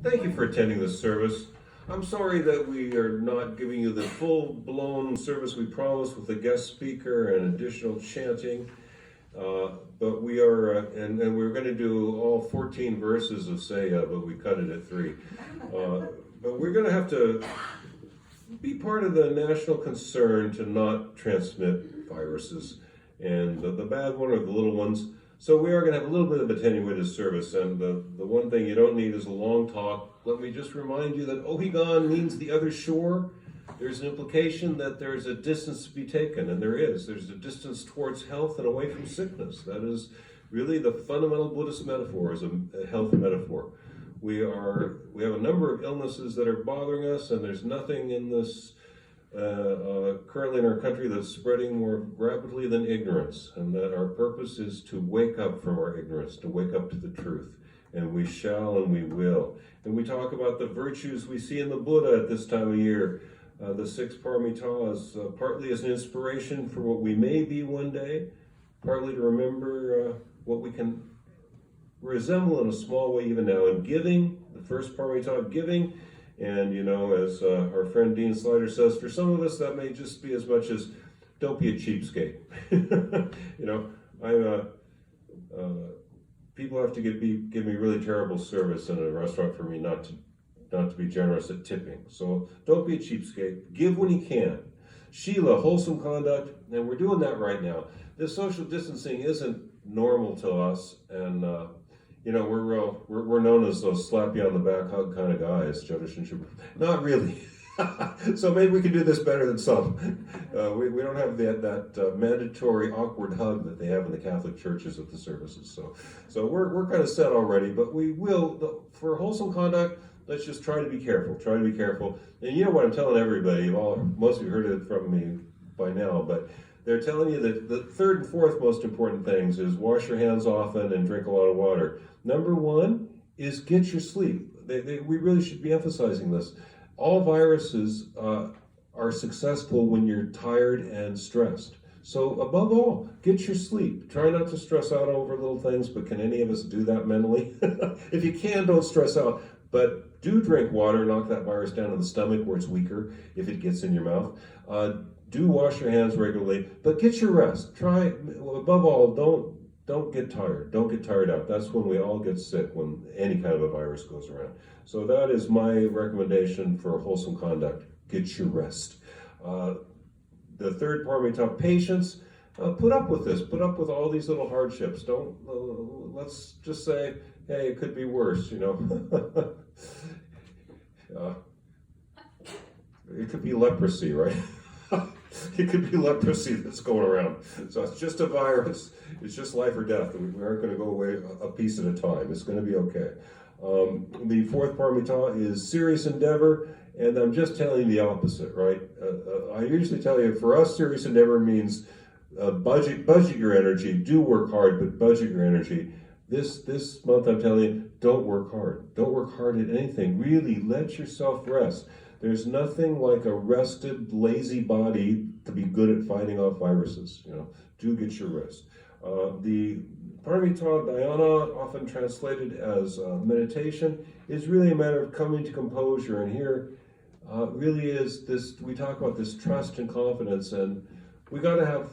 Thank you for attending this service. I'm sorry that we are not giving you the full-blown service we promised with a guest speaker and additional chanting. But we are, and we're going to do all 14 verses of Saya, but we cut it at 3. But we're going to have to be part of the national concern to not transmit viruses, and the bad one or the little ones. So we are going to have a little bit of attenuated service, and the one thing you don't need is a long talk. Let me just remind you that Ohigan means the other shore. There's an implication that there's a distance to be taken, and there is. There's a distance towards health and away from sickness. That is really the fundamental Buddhist metaphor, is a health metaphor. We have a number of illnesses that are bothering us, and there's nothing in this currently in our country that's spreading more rapidly than ignorance, and that our purpose is to wake up from our ignorance, to wake up to the truth, and we shall and we will. And we talk about the virtues we see in the Buddha at this time of year. The 6 paramitas, partly as an inspiration for what we may be one day, partly to remember what we can resemble in a small way even now. In giving, the first paramita, giving, and as our friend Dean Slider says, for some of us that may just be as much as, don't be a cheapskate. People have to give me really terrible service in a restaurant for me not to be generous at tipping. So don't be a cheapskate. Give when you can. Sheila, wholesome conduct, and we're doing that right now. This social distancing isn't normal to us, and we're known as those slap you on the back hug kind of guys. Not really. So maybe we can do this better than some. We don't have that mandatory awkward hug that they have in the Catholic churches at the services. So we're kind of set already, but we will, for wholesome conduct, let's just try to be careful. Try to be careful. And you know what I'm telling everybody, most of you heard it from me by now, but they're telling you that the third and fourth most important things is wash your hands often and drink a lot of water. Number 1 is get your sleep. We really should be emphasizing this. All viruses are successful when you're tired and stressed. So above all, get your sleep. Try not to stress out over little things, but can any of us do that mentally? If you can, don't stress out. But do drink water, knock that virus down in the stomach where it's weaker if it gets in your mouth. Do wash your hands regularly, but get your rest. Above all, don't get tired. Don't get tired out. That's when we all get sick, when any kind of a virus goes around. So that is my recommendation for wholesome conduct. Get your rest. The third paramita, patience. Put up with this. Put up with all these little hardships. Don't. Let's just say, hey, it could be worse. It could be leprosy, right? It could be leprosy that's going around. So it's just a virus. It's just life or death. We aren't going to go away a piece at a time. It's going to be okay. The fourth paramita is serious endeavor, and I'm just telling you the opposite, right? I usually tell you, for us, serious endeavor means budget your energy. Do work hard, but budget your energy. This month, I'm telling you, don't work hard. Don't work hard at anything. Really, let yourself rest. There's nothing like a rested, lazy body to be good at fighting off viruses. Do get your rest. The paramita dhyana, often translated as meditation, is really a matter of coming to composure. And here really is this, we talk about this trust and confidence, and we got to have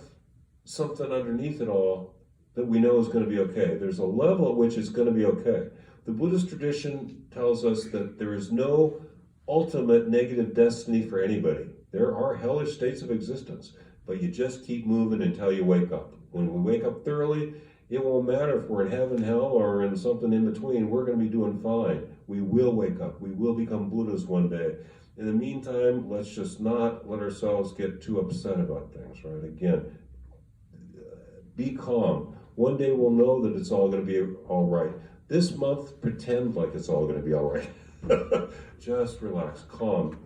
something underneath it all that we know is going to be okay. There's a level at which it's going to be okay. The Buddhist tradition tells us that there is no ultimate negative destiny for anybody. There are hellish states of existence, but you just keep moving until you wake up. When we wake up thoroughly, it won't matter if we're in heaven, hell, or in something in between. We're going to be doing fine. We will wake up. We will become Buddhas one day. In the meantime, let's just not let ourselves get too upset about things, right? Again, be calm. One day we'll know that it's all going to be all right. This month, pretend like it's all going to be all right. Just relax, calm.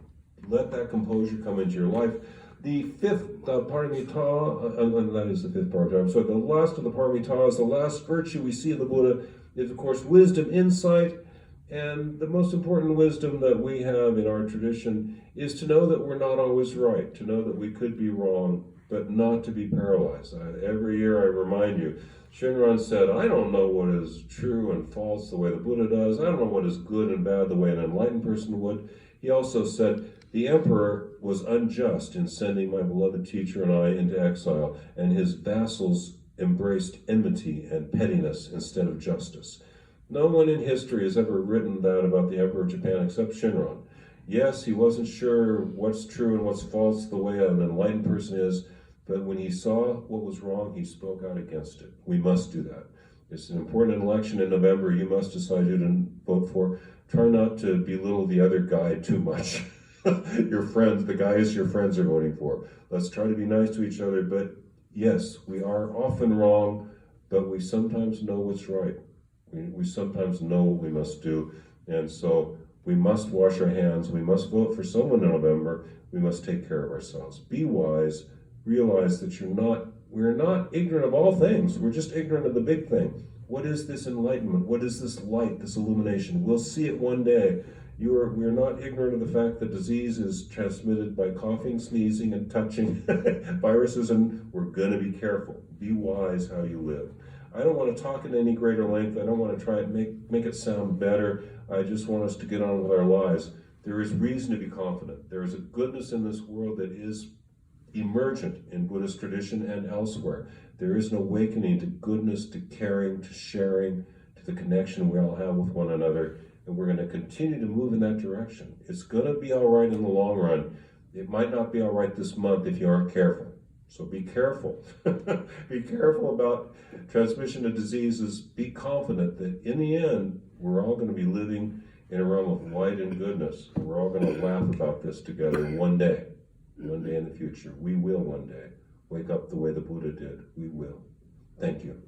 Let that composure come into your life. The fifth paramita, that is the fifth paramita, so the last of the paramitas, the last virtue we see in the Buddha is, of course, wisdom, insight, and the most important wisdom that we have in our tradition is to know that we're not always right, to know that we could be wrong, but not to be paralyzed. Every year I remind you, Shinran said, I don't know what is true and false the way the Buddha does. I don't know what is good and bad the way an enlightened person would. He also said, the emperor was unjust in sending my beloved teacher and I into exile, and his vassals embraced enmity and pettiness instead of justice. No one in history has ever written that about the Emperor of Japan except Shinran. Yes, he wasn't sure what's true and what's false the way an enlightened person is, but when he saw what was wrong, he spoke out against it. We must do that. It's an important election in November. You must decide who to vote for. Try not to belittle the other guy too much. Your friends, the guys your friends are voting for. Let's try to be nice to each other, but yes, we are often wrong, but we sometimes know what's right. We sometimes know what we must do, and so we must wash our hands. We must vote for someone in November. We must take care of ourselves. Be wise. Realize that we're not ignorant of all things. We're just ignorant of the big thing. What is this enlightenment? What is this light, this illumination? We'll see it one day. We're not ignorant of the fact that disease is transmitted by coughing, sneezing, and touching viruses, and we're going to be careful. Be wise how you live. I don't want to talk in any greater length. I don't want to try and make it sound better. I just want us to get on with our lives. There is reason to be confident. There is a goodness in this world that is emergent in Buddhist tradition and elsewhere. There is an awakening to goodness, to caring, to sharing, to the connection we all have with one another, and we're going to continue to move in that direction. It's going to be all right in the long run. It might not be all right this month if you aren't careful. So be careful. Be careful about transmission of diseases. Be confident that in the end, we're all going to be living in a realm of light and goodness. We're all going to laugh about this together one day in the future. We will one day wake up the way the Buddha did. We will. Thank you.